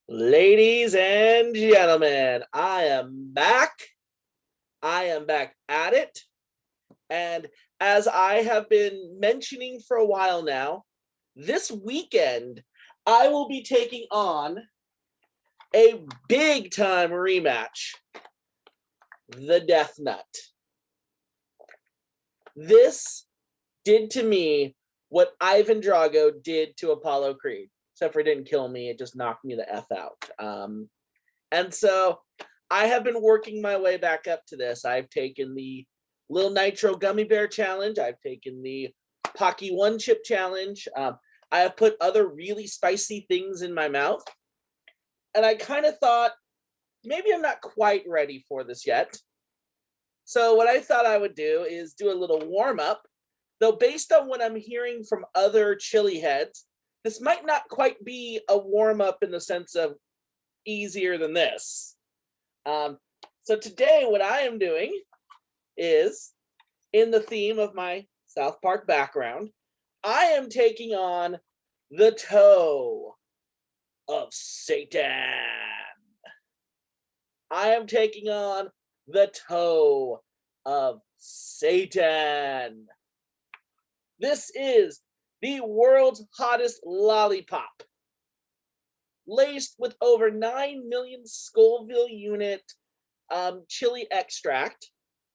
Ladies and gentlemen, I am back. I am back at it. And as I have been mentioning for a while now, this weekend I will be taking on a big time rematch, the Death Nut. This did to me what Ivan Drago did to Apollo Creed. Except for it didn't kill me, it just knocked me the F out. And so I have been working my way back up to this. I've taken the Little Nitro Gummy Bear Challenge. I've taken the Pocky One Chip Challenge. I have put other really spicy things in my mouth. And I kind of thought, maybe I'm not quite ready for this yet. So what I thought I would do is do a little warm-up. Though based on what I'm hearing from other chili heads, this might not quite be a warm-up in the sense of easier than this. So today what I am doing is, in the theme of my South Park background, I am taking on the toe of Satan. I am taking on the toe of Satan. This is the world's hottest lollipop, laced with over 9 million Scoville unit chili extract.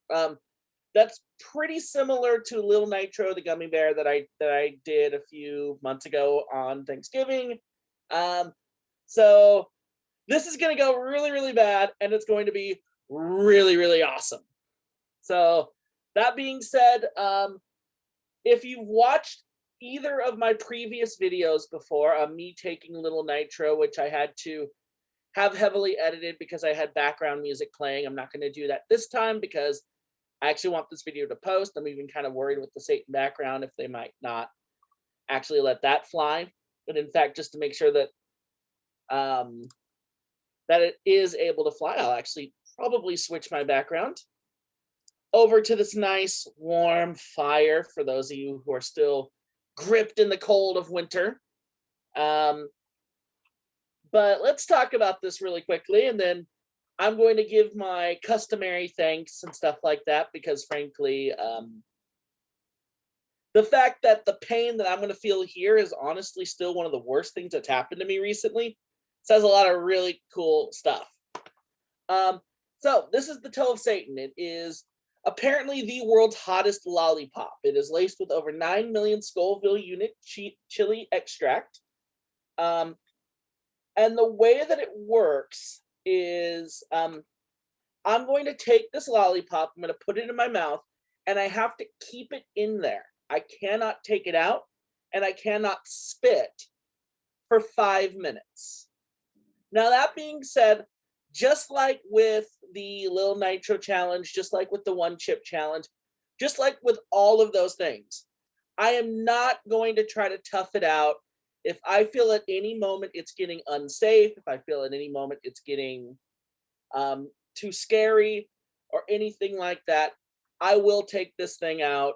That's pretty similar to Little Nitro, the gummy bear that I did a few months ago on Thanksgiving. So this is going to go really, really bad, and it's going to be really, really awesome. So that being said, if you've watched either of my previous videos before, me taking Little Nitro, which I had to have heavily edited because I had background music playing. I'm not going to do that this time because I actually want this video to post. I'm even kind of worried with the Satan background if they might not actually let that fly. But in fact, just to make sure that that it is able to fly, I'll actually probably switch my background over to this nice warm fire for those of you who are still gripped in the cold of winter. But let's talk about this really quickly, and then I'm going to give my customary thanks and stuff like that, because frankly, the fact that the pain that I'm going to feel here is honestly still one of the worst things that's happened to me recently says a lot of really cool stuff. So this is the toe of Satan. It is apparently the world's hottest lollipop. It is laced with over 9 million Scoville unit chili extract. And the way that it works is I'm going to take this lollipop, I'm going to put it in my mouth, and I have to keep it in there. I cannot take it out, and I cannot spit for 5 minutes. Now, that being said, just like with the Little Nitro Challenge, just like with the One Chip Challenge, just like with all of those things, I am not going to try to tough it out. If I feel at any moment it's getting unsafe, if I feel at any moment it's getting too scary or anything like that, I will take this thing out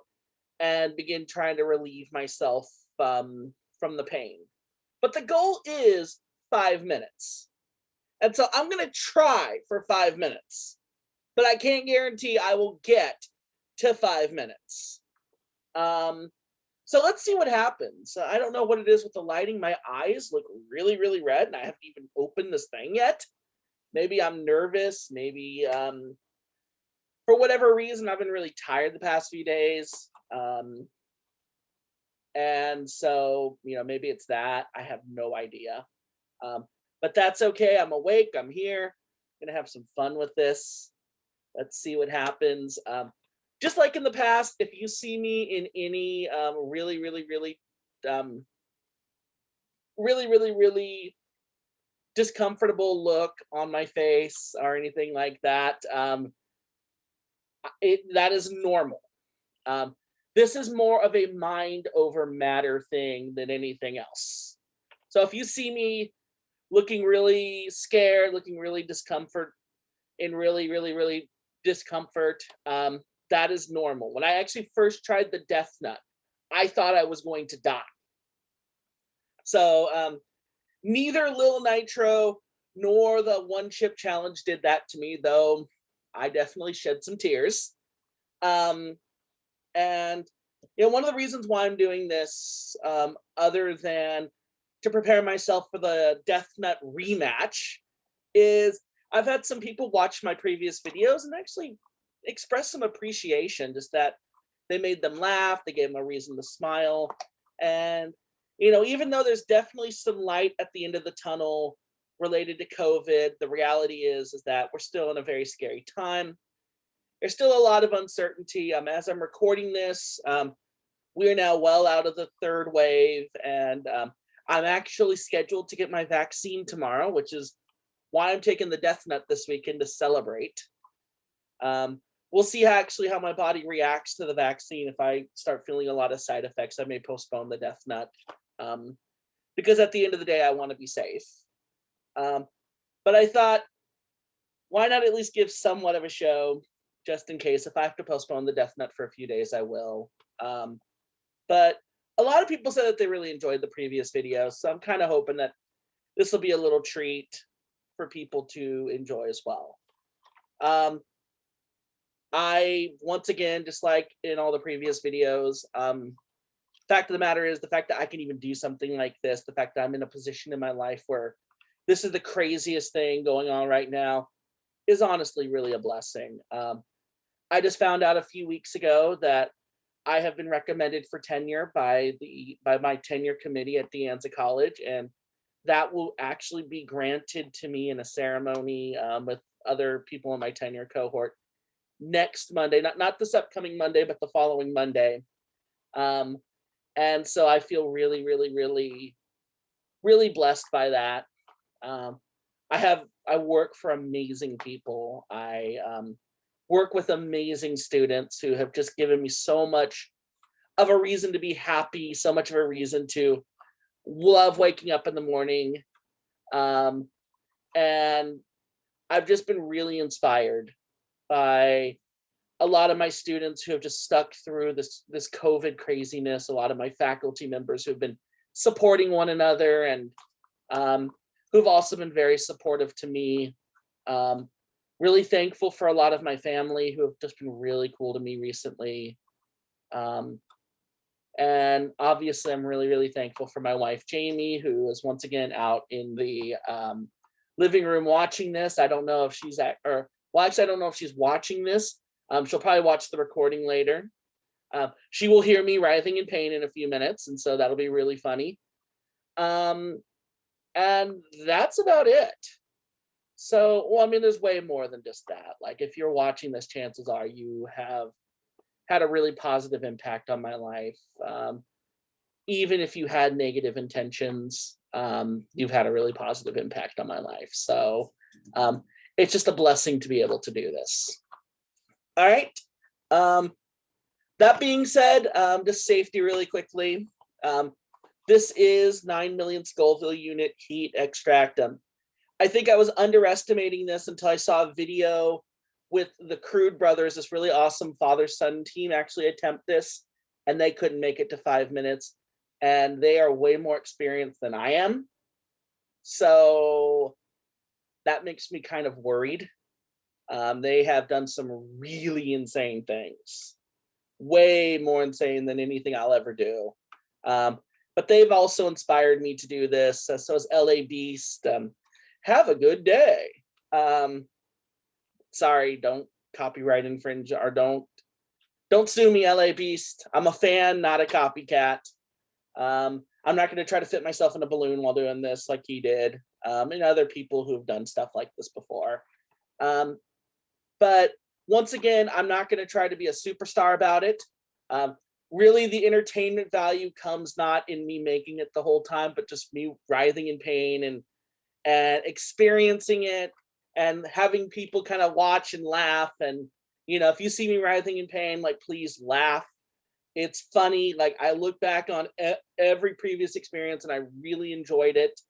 and begin trying to relieve myself from the pain. But the goal is 5 minutes. And so I'm going to try for 5 minutes, but I can't guarantee I will get to 5 minutes. So let's see what happens. I don't know what it is with the lighting. My eyes look really, really red, and I haven't even opened this thing yet. Maybe I'm nervous. Maybe for whatever reason, I've been really tired the past few days. And so, maybe it's that. I have no idea. But that's okay. I'm awake. I'm here. I'm going to have some fun with this. Let's see what happens. Just like in the past, if you see me in any really, really, really, really, really, really discomfortable look on my face or anything like that, that is normal. This is more of a mind over matter thing than anything else. So if you see me looking really scared, looking really discomfort, in really, really, really discomfort, that is normal. When I actually first tried the Death Nut, I thought I was going to die. So neither Lil Nitro nor the one chip challenge did that to me, though I definitely shed some tears. And one of the reasons why I'm doing this, other than to prepare myself for the Death Nut rematch, is I've had some people watch my previous videos and actually express some appreciation, just that they made them laugh, they gave them a reason to smile. And, even though there's definitely some light at the end of the tunnel related to COVID, the reality is that we're still in a very scary time. There's still a lot of uncertainty. As I'm recording this, we are now well out of the third wave, and I'm actually scheduled to get my vaccine tomorrow, which is why I'm taking the Death Nut this weekend to celebrate. We'll see how my body reacts to the vaccine. If I start feeling a lot of side effects, I may postpone the Death Nut, because at the end of the day, I want to be safe. But I thought, why not at least give somewhat of a show, just in case. If I have to postpone the Death Nut for a few days, I will. But a lot of people said that they really enjoyed the previous video, so I'm kind of hoping that this will be a little treat for people to enjoy as well. I, once again, just like in all the previous videos, fact of the matter is the fact that I can even do something like this, the fact that I'm in a position in my life where this is the craziest thing going on right now, is honestly really a blessing. I just found out a few weeks ago that I have been recommended for tenure by my tenure committee at De Anza College, and that will actually be granted to me in a ceremony with other people in my tenure cohort next Monday, not this upcoming Monday, but the following Monday. And so I feel really, really, really, really blessed by that. I work for amazing people. I work with amazing students who have just given me so much of a reason to be happy, so much of a reason to love waking up in the morning. And I've just been really inspired by a lot of my students who have just stuck through this COVID craziness, a lot of my faculty members who've been supporting one another, and who've also been very supportive to me. Really thankful for a lot of my family who have just been really cool to me recently. And obviously, I'm really, really thankful for my wife, Jamie, who is once again out in the living room watching this. I don't know if she's I don't know if she's watching this. She'll probably watch the recording later. She will hear me writhing in pain in a few minutes, and so that'll be really funny. And that's about it. So, well, I mean, there's way more than just that. Like, if you're watching this, chances are you have had a really positive impact on my life. Even if you had negative intentions, you've had a really positive impact on my life. So it's just a blessing to be able to do this. All right. That being said, just safety really quickly. This is 9 million Scoville unit heat extract. I think I was underestimating this until I saw a video with the Crude brothers, this really awesome father-son team, actually attempt this, and they couldn't make it to 5 minutes, and they are way more experienced than I am. So that makes me kind of worried. They have done some really insane things, way more insane than anything I'll ever do. But they've also inspired me to do this. So is LA Beast. Have a good day. Sorry, don't copyright infringe, or don't sue me, LA Beast. I'm a fan, not a copycat. I'm not going to try to fit myself in a balloon while doing this like he did, and other people who have done stuff like this before. But once again, I'm not going to try to be a superstar about it. Really, the entertainment value comes not in me making it the whole time, but just me writhing in pain and experiencing it and having people kind of watch and laugh. And, if you see me writhing in pain, like, please laugh. It's funny. Like, I look back on every previous experience and I really enjoyed it.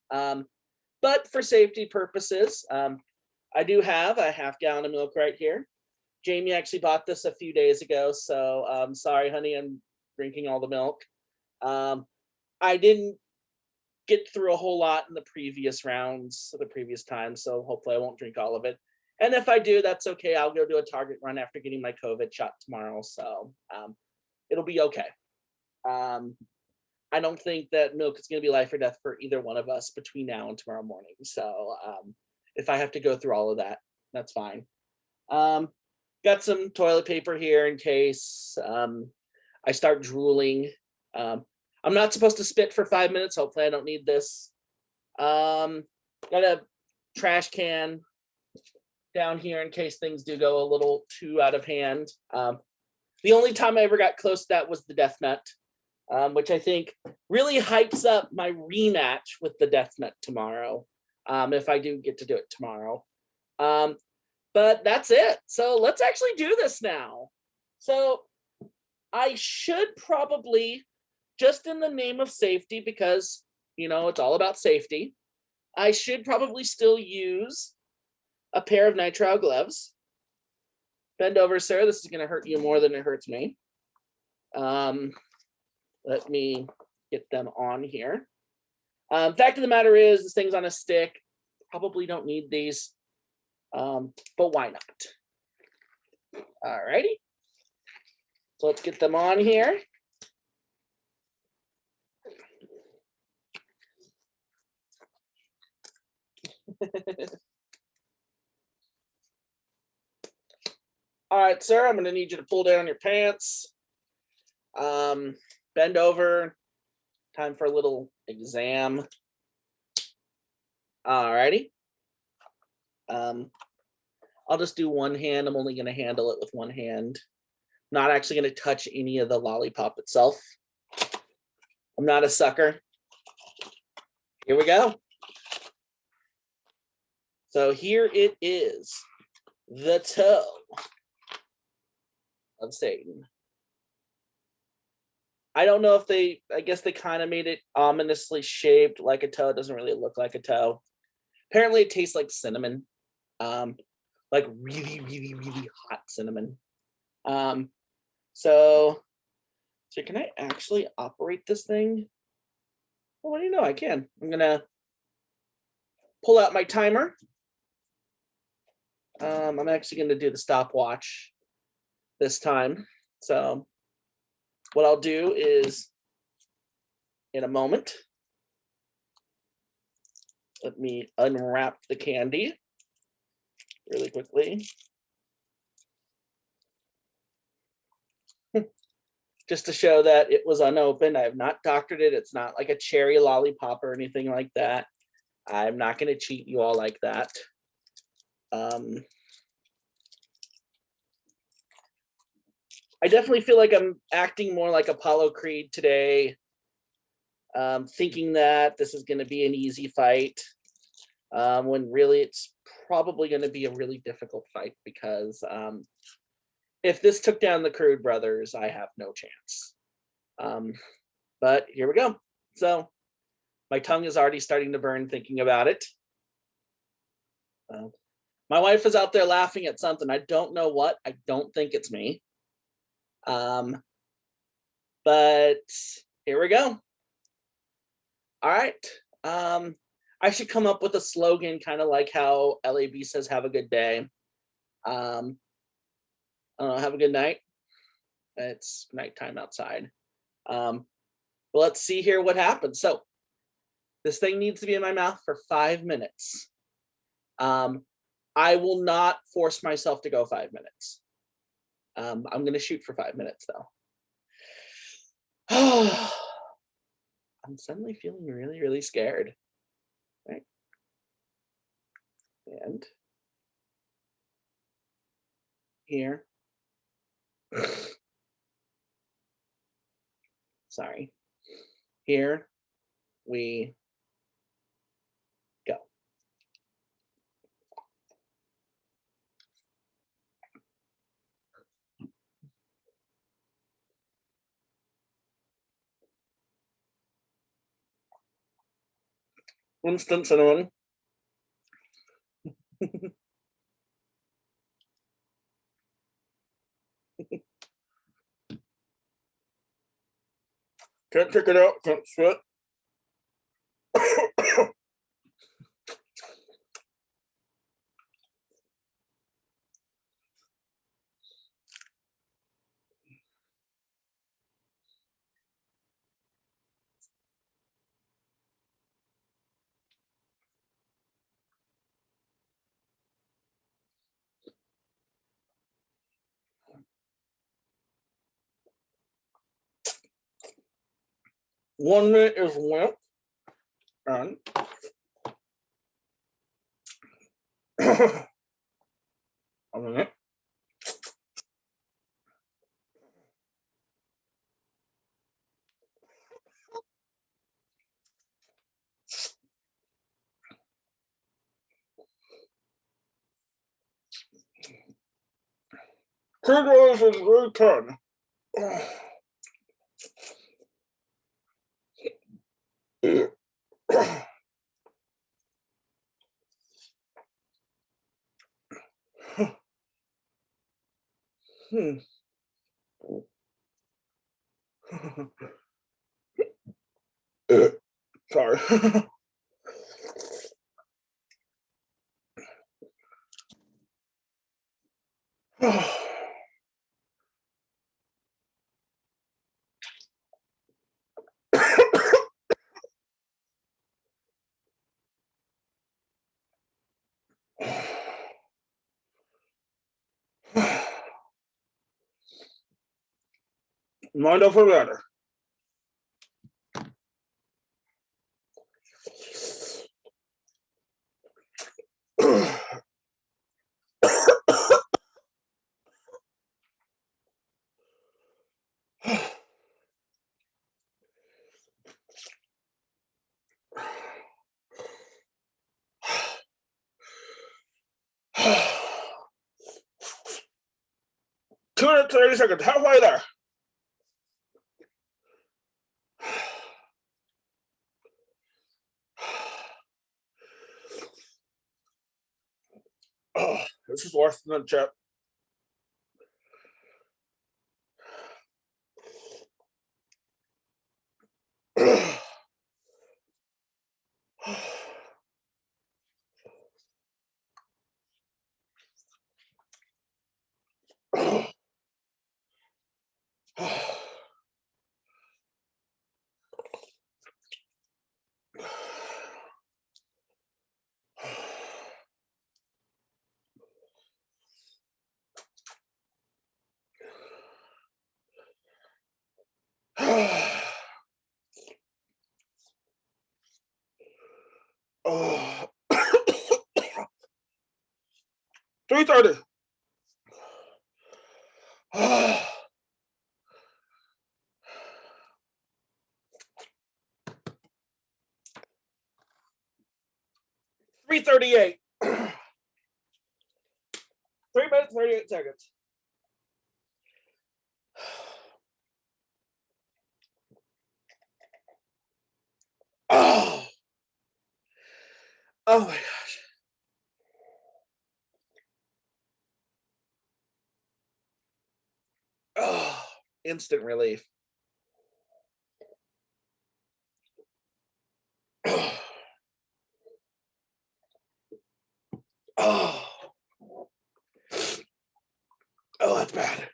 But for safety purposes, I do have a half gallon of milk right here. Jamie actually bought this a few days ago, so sorry, honey, I'm drinking all the milk. I didn't get through a whole lot in the previous rounds, the previous times. So hopefully I won't drink all of it. And if I do, that's okay. I'll go do a Target run after getting my COVID shot tomorrow. So it'll be okay. I don't think that milk is going to be life or death for either one of us between now and tomorrow morning. So if I have to go through all of that, that's fine. Got some toilet paper here in case I start drooling. I'm not supposed to spit for 5 minutes. Hopefully I don't need this. Got a trash can down here in case things do go a little too out of hand. The only time I ever got close to that was the death nut, which I think really hypes up my rematch with the death nut tomorrow, if I do get to do it tomorrow. But that's it. So let's actually do this now. So I should probably, just in the name of safety, because, it's all about safety, I should probably still use a pair of nitrile gloves. Bend over, sir. This is going to hurt you more than it hurts me. Let me get them on here. Fact of the matter is, this thing's on a stick. Probably don't need these, but why not? All righty. So let's get them on here. All right, sir, I'm going to need you to pull down your pants. Bend over. Time for a little exam. All righty. I'll just do one hand. I'm only going to handle it with one hand. Not actually going to touch any of the lollipop itself. I'm not a sucker. Here we go. So here it is. The toe of Satan. I don't know if I guess they kind of made it ominously shaped like a toe. It doesn't really look like a toe. Apparently it tastes like cinnamon. Like really, really, really hot cinnamon. So can I actually operate this thing? Well, what do you know? I can. I'm gonna pull out my timer. I'm actually going to do the stopwatch this time. So what I'll do is, in a moment, let me unwrap the candy really quickly. Just to show that it was unopened. I have not doctored it. It's not like a cherry lollipop or anything like that. I'm not going to cheat you all like that. I definitely feel like I'm acting more like Apollo Creed today, thinking that this is going to be an easy fight, when really it's probably going to be a really difficult fight, because if this took down the Crude brothers, I have no chance. But here we go. So my tongue is already starting to burn thinking about it. My wife is out there laughing at something. I don't know what. I don't think it's me. But here we go. All right. I should come up with a slogan, kind of like how LAB says, have a good day. I don't know, have a good night. It's nighttime outside. But let's see here what happens. So this thing needs to be in my mouth for 5 minutes. I will not force myself to go 5 minutes. I'm going to shoot for 5 minutes, though. I'm suddenly feeling really, really scared. Right? And here. Sorry. Here we go. Instant cinnamon. Can't check it out. Can't sweat. 1 minute is limp. And a minute. $2 is really 10. Sorry. Mind over matter. Two minutes, 30 seconds, halfway there. Oh, this is worse than a chip. Oh. 3:30. 3:38. 3 minutes, 38 seconds. Oh. Oh my gosh. Oh, instant relief. Oh. Oh. Oh, that's bad.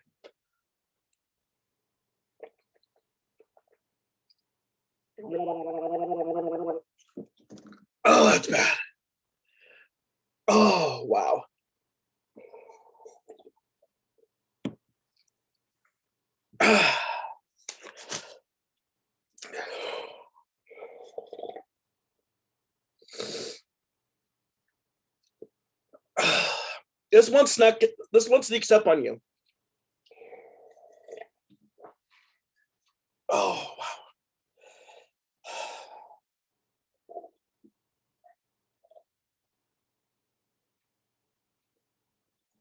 Oh, that's bad. Oh, wow. This one sneaks up on you. Oh, wow.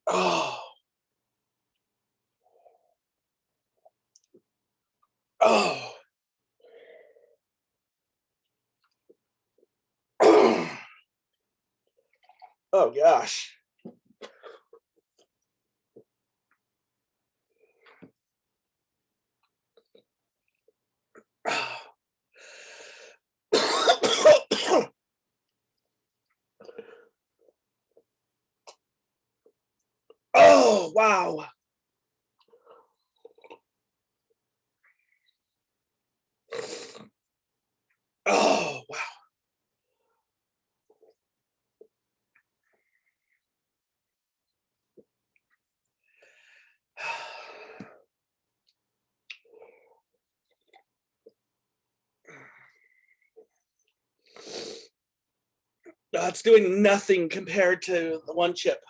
Oh. Oh. Oh gosh. Oh, wow. Oh, wow. It's doing nothing compared to the one chip.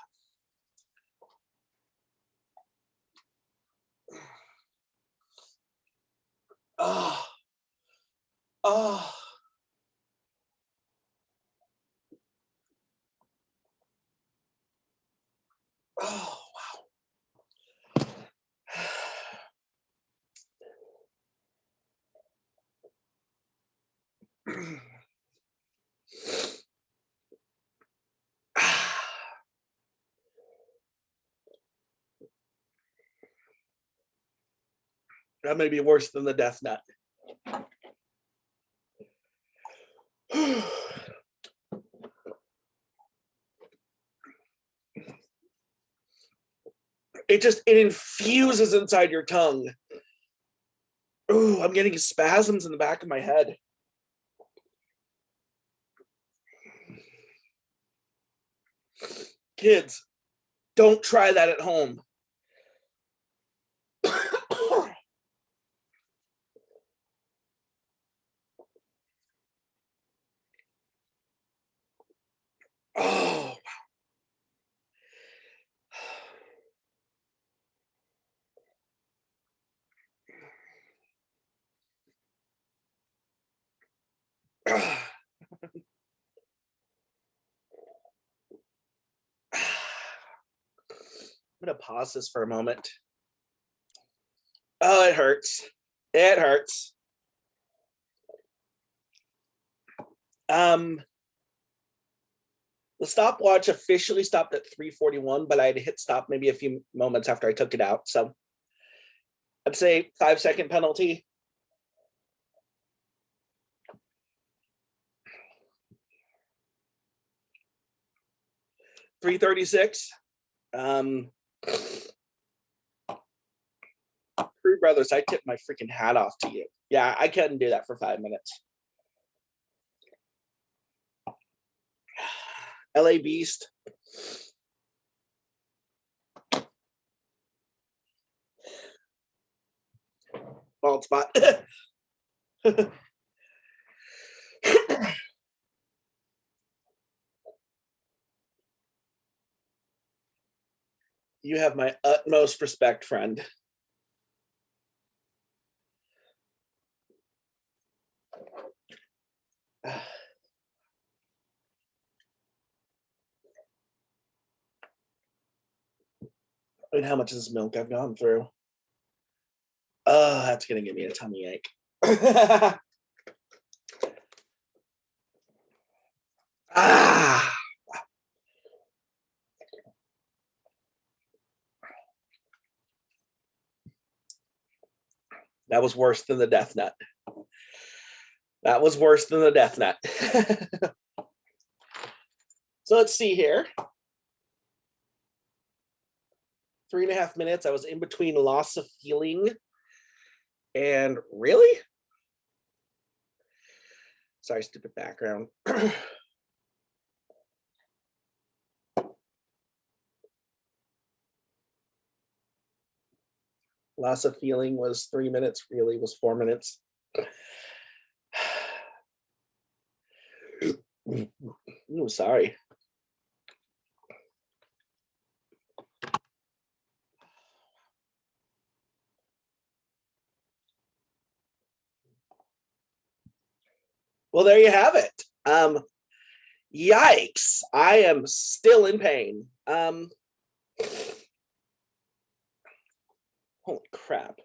Oh, oh. Oh, wow. That may be worse than the death nut. It infuses inside your tongue. Ooh, I'm getting spasms in the back of my head. Kids, don't try that at home. Oh. I'm gonna pause this for a moment. Oh, it hurts. It hurts. The stopwatch officially stopped at 3:41, but I had hit stop maybe a few moments after I took it out. So I'd say 5-second penalty. $3.36. Crew Brothers, I tip my freaking hat off to you. Yeah, I couldn't do that for 5 minutes. LA Beast. Bald spot. You have my utmost respect, friend. I mean, how much is this milk I've gone through? Oh, that's gonna give me a tummy ache. Ah, that was worse than the death nut. That was worse than the death nut. So let's see here. 3.5 minutes. I was in between loss of feeling and really? Sorry, stupid background. Loss of feeling was 3 minutes, really was 4 minutes. Ooh, sorry. Well, there you have it. Yikes. I am still in pain. Holy crap.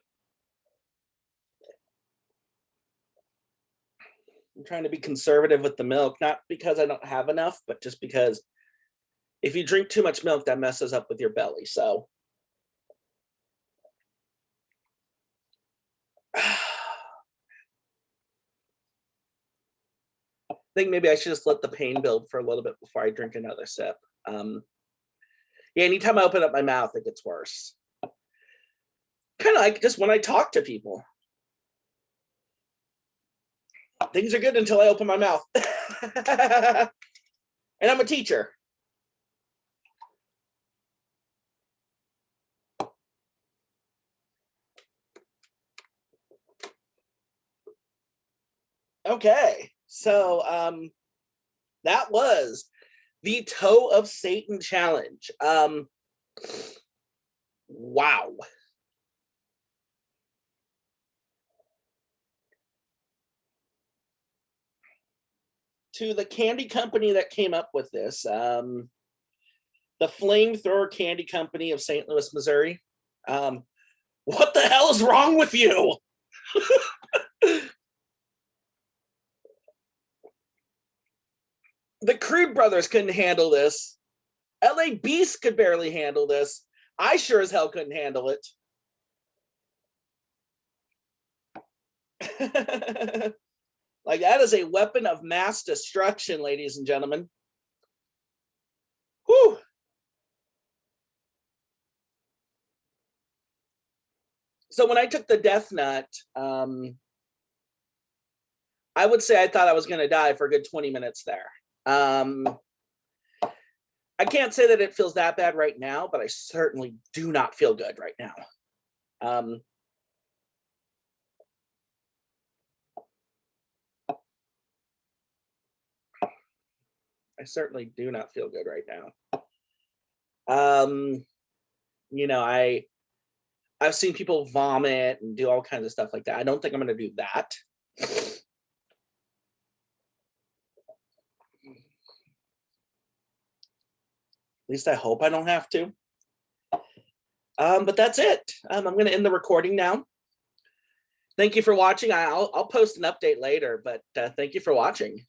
I'm trying to be conservative with the milk, not because I don't have enough, but just because if you drink too much milk, that messes up with your belly. So I think maybe I should just let the pain build for a little bit before I drink another sip. Yeah, anytime I open up my mouth, it gets worse. Kind of like just when I talk to people. Things are good until I open my mouth. And I'm a teacher. Okay. So That was the Toe of Satan challenge. Wow. To the candy company that came up with this, the Flamethrower Candy Company of St. Louis, Missouri. What the hell is wrong with you? The Crude Brothers couldn't handle this. LA Beast could barely handle this. I sure as hell couldn't handle it. Like, that is a weapon of mass destruction, ladies and gentlemen. Whew. So when I took the Death Nut, I would say I thought I was going to die for a good 20 minutes there. I can't say that it feels that bad right now, but I certainly do not feel good right now. I certainly do not feel good right now. You know, I've seen people vomit and do all kinds of stuff like that. I don't think I'm going to do that. At least I hope I don't have to. But that's it. I'm going to end the recording now. Thank you for watching. I'll post an update later, but thank you for watching.